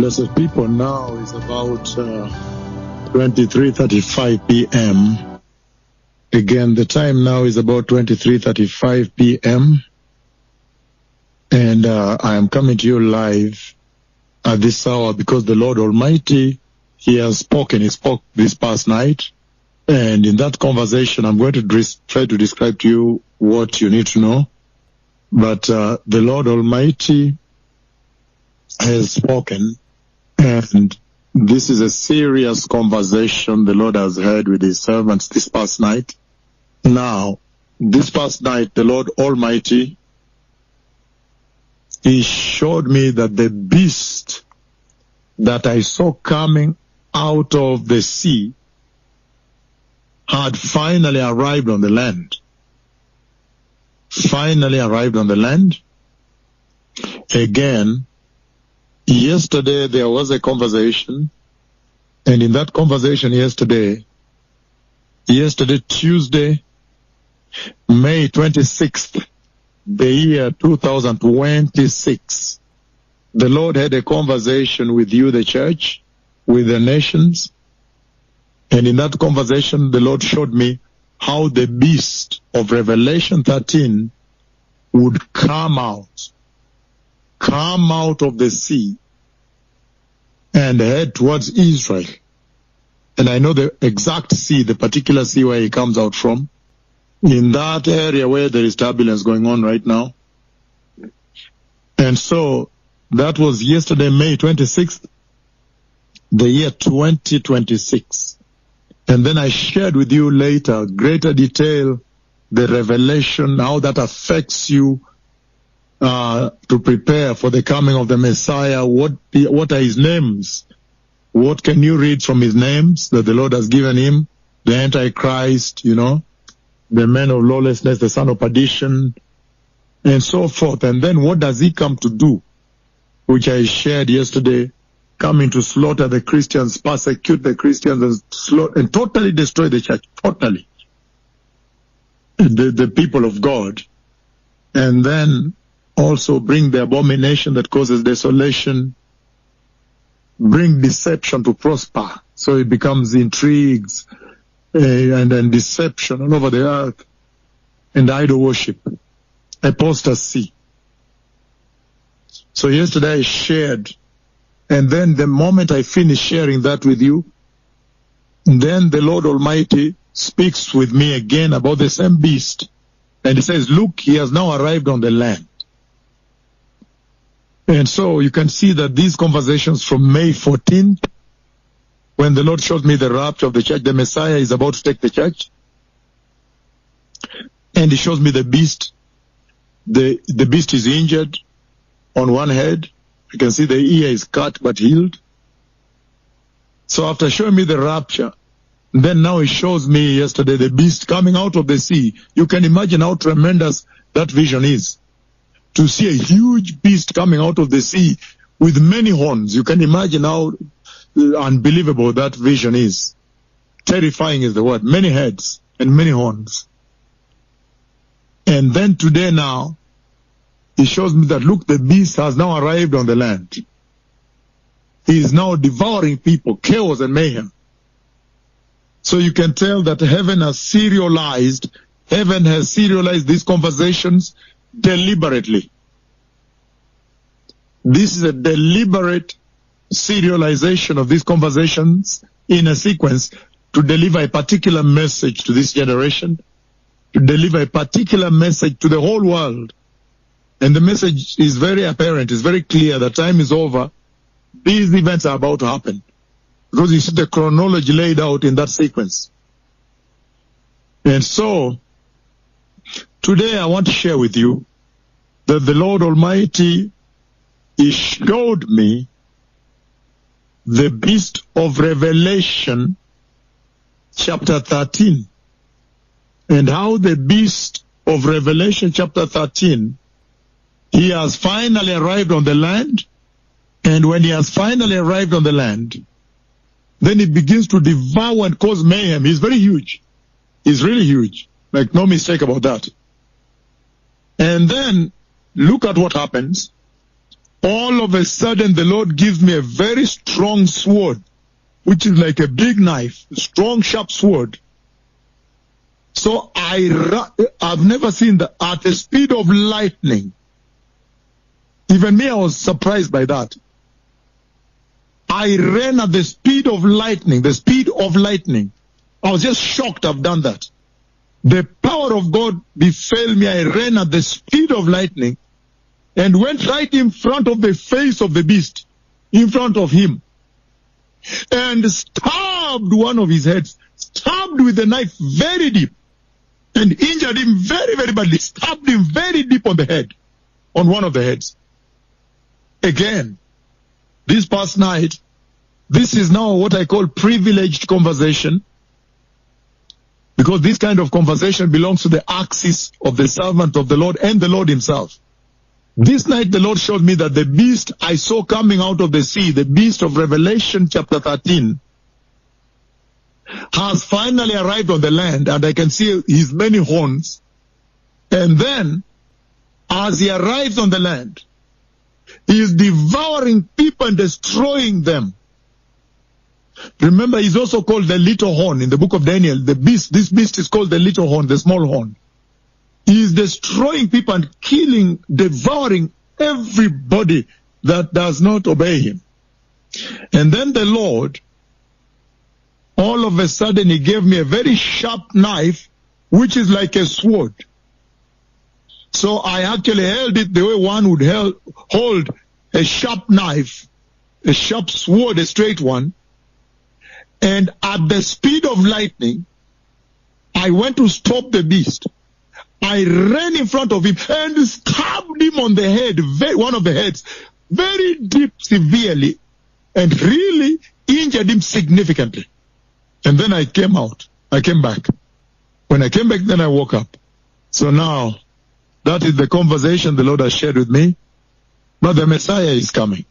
blessed people. Now is about 23:35 p.m. Again, the time now is about 23:35 p.m. And I am coming to you live at this hour because the Lord Almighty, He has spoken. He spoke this past night. And in that conversation, I'm going to try to describe to you what you need to know. But the Lord Almighty has spoken, and this is a serious conversation the Lord has had with His servants this past night. Now, this past night, the Lord Almighty, He showed me that the beast that I saw coming out of the sea had finally arrived on the land. Finally arrived on the land. Again, yesterday there was a conversation, and in that conversation yesterday, Tuesday, May 26th, the year 2026, the Lord had a conversation with you, the church, with the nations, and in that conversation the Lord showed me how the beast of Revelation 13 would come out of the sea and head towards Israel. And I know the exact sea, the particular sea where he comes out from, in that area where there is turbulence going on right now. And so that was yesterday, May 26th, the year 2026. And then I shared with you later, greater detail, the revelation, how that affects you to prepare for the coming of the Messiah. What are his names? What can you read from his names that the Lord has given him? The Antichrist, the man of lawlessness, the son of perdition, and so forth. And then what does he come to do? Which I shared yesterday. Coming to slaughter the Christians, persecute the Christians, and totally destroy the church. Totally. The people of God. And then also bring the abomination that causes desolation. Bring deception to prosper. So it becomes intrigues and then deception all over the earth. And idol worship. Apostasy. So yesterday I shared. And then the moment I finish sharing that with you, then the Lord Almighty speaks with me again about the same beast. And he says, look, he has now arrived on the land. And so you can see that these conversations from May 14th, when the Lord showed me the rapture of the church, the Messiah is about to take the church. And he shows me the beast. The beast is injured on one head. You can see the ear is cut but healed. So after showing me the rapture, then now he shows me yesterday the beast coming out of the sea. You can imagine how tremendous that vision is. To see a huge beast coming out of the sea with many horns. You can imagine how unbelievable that vision is. Terrifying is the word. Many heads and many horns. And then today now, he shows me that, look, the beast has now arrived on the land. He is now devouring people, chaos and mayhem. So you can tell that heaven has serialized these conversations deliberately. This is a deliberate serialization of these conversations in a sequence to deliver a particular message to this generation, to deliver a particular message to the whole world. And the message is very apparent, it's very clear, the time is over. These events are about to happen. Because you see the chronology laid out in that sequence. And so, today I want to share with you that the Lord Almighty, He showed me the beast of Revelation chapter 13. And how the beast of Revelation chapter 13, he has finally arrived on the land. And when he has finally arrived on the land, then he begins to devour and cause mayhem. He's very huge. He's really huge. Make no mistake about that. And then look at what happens. all of a sudden the Lord gives me a very strong sword, which is like a big knife, a strong, sharp sword. So I've never seen that at the speed of lightning. Even me, I was surprised by that. I ran at the speed of lightning, the speed of lightning. I was just shocked I've done that. The power of God befell me. I ran at the speed of lightning and went right in front of the face of the beast, in front of him, and stabbed one of his heads, stabbed with a knife very deep, and injured him very, very badly, stabbed him very deep on the head, on one of the heads. Again, this past night, this is now what I call privileged conversation, because this kind of conversation belongs to the axis of the servant of the Lord and the Lord himself. This night the Lord showed me that the beast I saw coming out of the sea, the beast of Revelation chapter 13, has finally arrived on the land, and I can see his many horns. And then, as he arrives on the land, he is devouring people and destroying them. Remember, he's also called the little horn in the book of Daniel. The beast, this beast is called the little horn, the small horn. He is destroying people and killing, devouring everybody that does not obey him. And then the Lord, all of a sudden, he gave me a very sharp knife, which is like a sword. So I actually held it the way one would hold a sharp knife, a sharp sword, a straight one. And at the speed of lightning, I went to stop the beast. I ran in front of him and stabbed him on the head, one of the heads, very deep, severely, and really injured him significantly. And then I came out. I came back. When I came back, then I woke up. So now, that is the conversation the Lord has shared with me. But the Messiah is coming.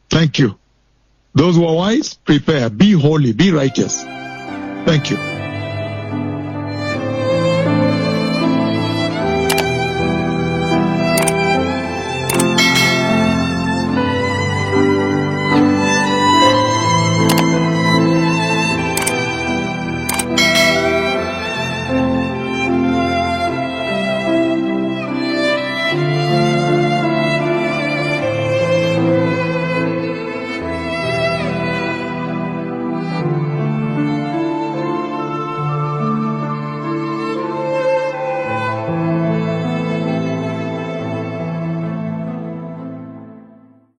Thank you. Those who are wise, prepare. Be holy. Be righteous. Thank you.